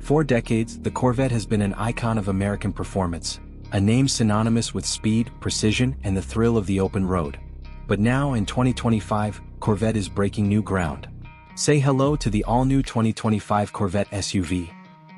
For decades, the Corvette has been an icon of American performance, a name synonymous with speed, precision, and the thrill of the open road. But now in 2025, Corvette is breaking new ground. Say hello to the all-new 2025 Corvette SUV,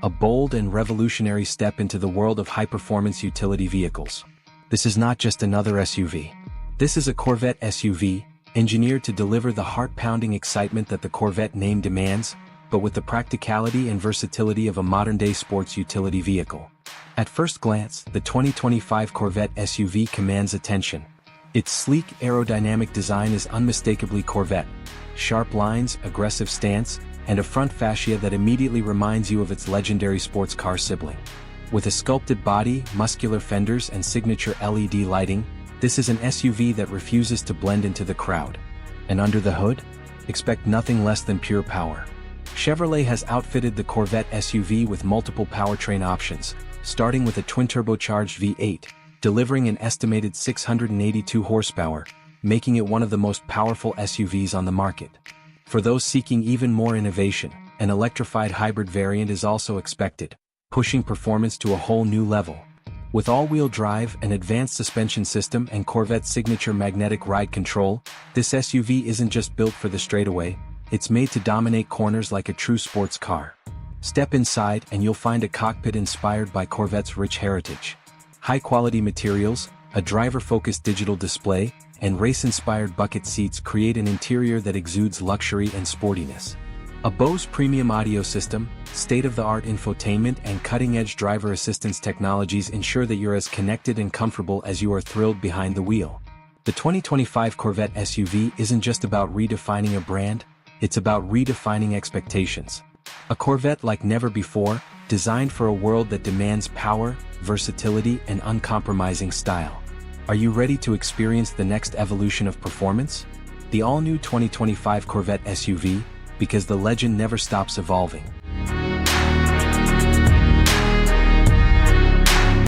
a bold and revolutionary step into the world of high-performance utility vehicles. This is not just another SUV. This is a Corvette SUV, engineered to deliver the heart-pounding excitement that the Corvette name demands, but with the practicality and versatility of a modern-day sports utility vehicle. At first glance, the 2025 Corvette SUV commands attention. Its sleek aerodynamic design is unmistakably Corvette. Sharp lines, aggressive stance, and a front fascia that immediately reminds you of its legendary sports car sibling. With a sculpted body, muscular fenders, and signature LED lighting, this is an SUV that refuses to blend into the crowd. And under the hood? Expect nothing less than pure power. Chevrolet has outfitted the Corvette SUV with multiple powertrain options, starting with a twin-turbocharged V8, delivering an estimated 682 horsepower, making it one of the most powerful SUVs on the market. For those seeking even more innovation, an electrified hybrid variant is also expected, pushing performance to a whole new level. With all-wheel drive, an advanced suspension system, and Corvette's signature magnetic ride control, this SUV isn't just built for the straightaway, it's made to dominate corners like a true sports car. Step inside and you'll find a cockpit inspired by Corvette's rich heritage. High-quality materials, a driver-focused digital display, and race-inspired bucket seats create an interior that exudes luxury and sportiness. A Bose premium audio system, state-of-the-art infotainment, and cutting-edge driver assistance technologies ensure that you're as connected and comfortable as you are thrilled behind the wheel. The 2025 Corvette SUV isn't just about redefining a brand, it's about redefining expectations. A Corvette like never before, designed for a world that demands power, versatility, and uncompromising style. Are you ready to experience the next evolution of performance? The all-new 2025 Corvette SUV, because the legend never stops evolving.